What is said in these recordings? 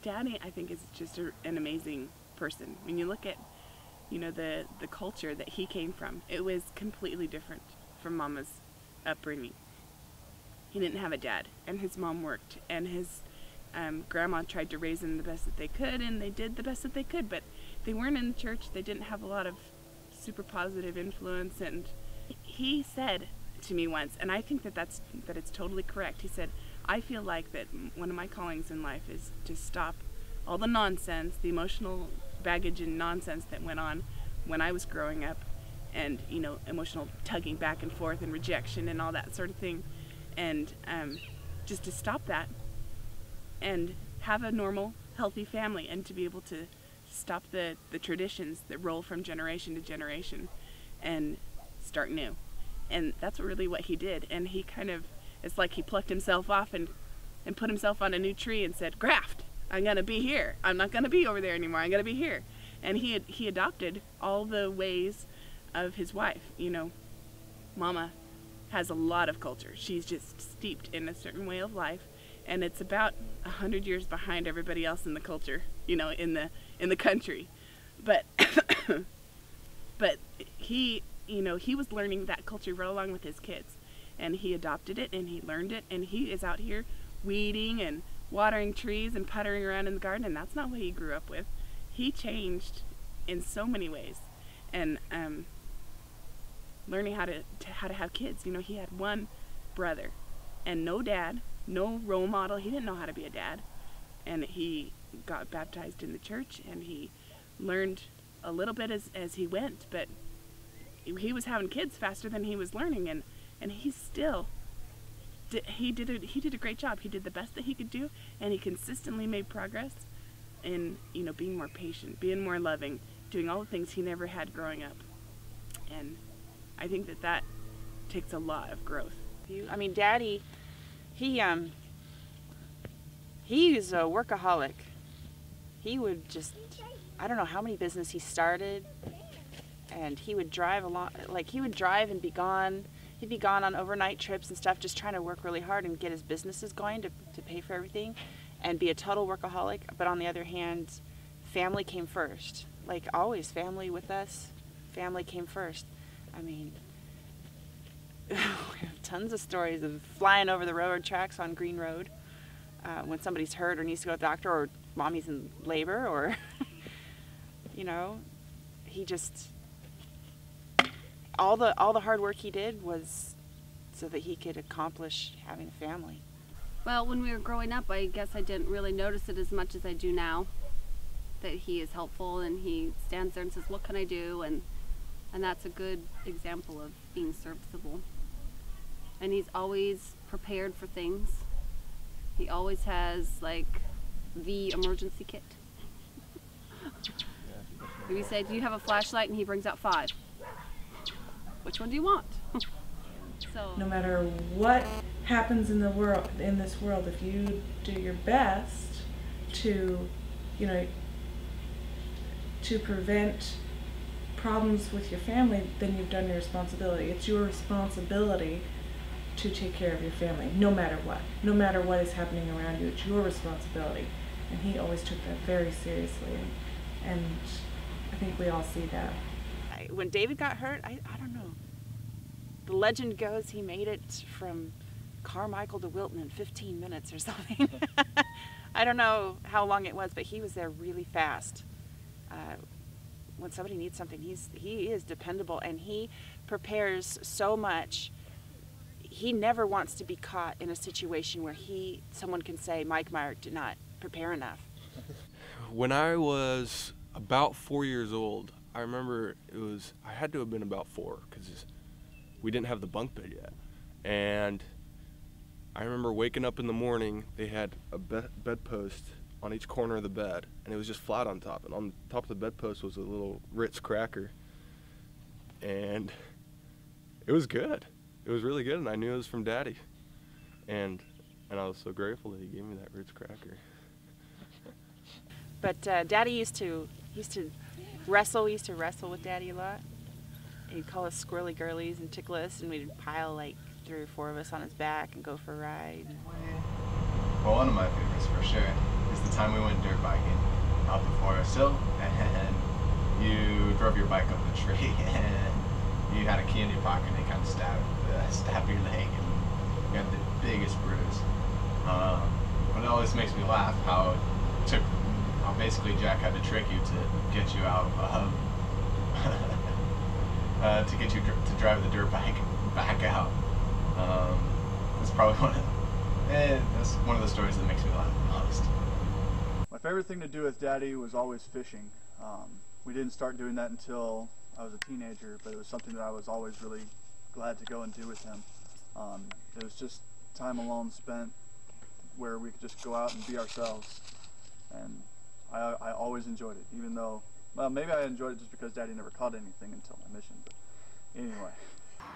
Daddy, I think, is just an amazing person. When you look at, you know, the culture that he came from, it was completely different from Mama's upbringing. He didn't have a dad, and his mom worked, and his grandma tried to raise him the best that they could, and they did the best that they could, but they weren't in the church. They didn't have a lot of super positive influence. And he said to me once, and I think that it's totally correct, he said, I feel like that one of my callings in life is to stop all the nonsense, the emotional baggage and nonsense that went on when I was growing up, and, you know, emotional tugging back and forth and rejection and all that sort of thing, and just to stop that and have a normal, healthy family, and to be able to stop the traditions that roll from generation to generation and start new. And that's really what he did. And he kind of, it's like he plucked himself off and put himself on a new tree and said, graft, I'm gonna be here. I'm not gonna be over there anymore. I'm gonna be here. And he adopted all the ways of his wife. You know, Mama has a lot of culture. She's just steeped in a certain way of life, and it's about 100 years behind everybody else in the culture, you know, in the country. But but he, you know, he was learning that culture right along with his kids, and he adopted it and he learned it, and he is out here weeding and watering trees and puttering around in the garden, and that's not what he grew up with. He changed in so many ways, and learning how to have kids. You know, he had one brother and no dad, no role model. He didn't know how to be a dad, and he got baptized in the church, and he learned a little bit as he went, but he was having kids faster than he was learning, and he still he did a great job. He did the best that he could do, and he consistently made progress in, you know, being more patient, being more loving, doing all the things he never had growing up. And I think that takes a lot of growth. I mean, Daddy, he's a workaholic. He would just, I don't know how many businesses he started, and he would drive along, like he would drive and be gone. He'd be gone on overnight trips and stuff, just trying to work really hard and get his businesses going to pay for everything, and be a total workaholic. But on the other hand, family came first. Like always, family with us, family came first. I mean, we have tons of stories of flying over the railroad tracks on Green Road when somebody's hurt or needs to go to the doctor, or mommy's in labor, or, you know, he just, all the hard work he did was so that he could accomplish having a family. Well, when we were growing up, I guess I didn't really notice it as much as I do now, that he is helpful and he stands there and says, what can I do? And that's a good example of being serviceable. And he's always prepared for things. He always has, like, the emergency kit. If you say, do you have a flashlight? And he brings out 5. Which one do you want? So, no matter what happens in this world, if you do your best to, you know, to prevent problems with your family, then you've done your responsibility. It's your responsibility to take care of your family, no matter what. No matter what is happening around you, it's your responsibility. And he always took that very seriously, and I think we all see that. When David got hurt, I don't know. The legend goes he made it from Carmichael to Wilton in 15 minutes or something. I don't know how long it was, but he was there really fast. When somebody needs something, he is dependable, and he prepares so much. He never wants to be caught in a situation where someone can say, Mike Meyer did not prepare enough. When I was about 4 years old, I remember I had to have been about 4, because we didn't have the bunk bed yet. And I remember waking up in the morning, they had a bedpost on each corner of the bed, and it was just flat on top. And on top of the bedpost was a little Ritz cracker. And it was good. It was really good, and I knew it was from Daddy. And I was so grateful that he gave me that Ritz cracker. But Daddy used to wrestle. We used to wrestle with Daddy a lot. He'd call us squirrely girlies and tickle us, and we'd pile like 3 or 4 of us on his back and go for a ride. Well, one of my favorites for sure is the the time we went dirt biking out the Forest Hill, and you drove your bike up a tree, and you had a key in your pocket, and it kind of stabbed your leg, and you had the biggest bruise. But it always makes me laugh how basically Jack had to trick you to get you out to get you to drive the dirt bike back out. That's probably that's one of the stories that makes me laugh the most. My favorite thing to do with Daddy was always fishing. We didn't start doing that until I was a teenager, but it was something that I was always really glad to go and do with him. It was just time alone spent where we could just go out and be ourselves, and I always enjoyed it, even though, well, maybe I enjoyed it just because Daddy never caught anything until my mission, but anyway.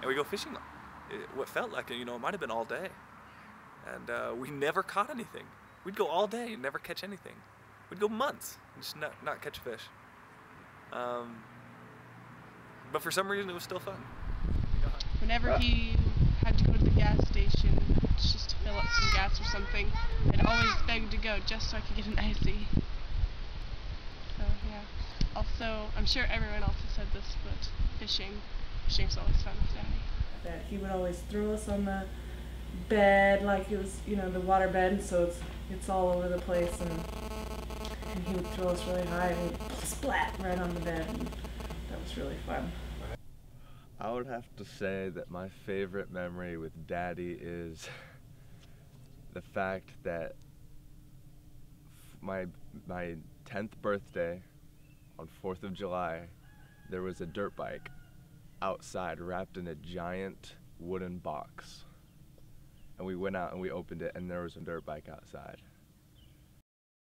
And we go fishing, what felt like, it might have been all day, and we never caught anything. We'd go all day and never catch anything. We'd go months and just not catch fish. But for some reason it was still fun. Whenever he had to go to the gas station just to fill up some gas or something, I'd always beg to go just so I could get an icy. So yeah. Also, I'm sure everyone else has said this, but fishing's always fun with Daddy. That he would always throw us on the bed like it was, the water bed, so it's all over the place, and he would throw us really high and we'd splat right on the bed, and that was really fun. I would have to say that my favorite memory with Daddy is the fact that my 10th birthday on 4th of July, there was a dirt bike outside wrapped in a giant wooden box. And we went out and we opened it, and there was a dirt bike outside.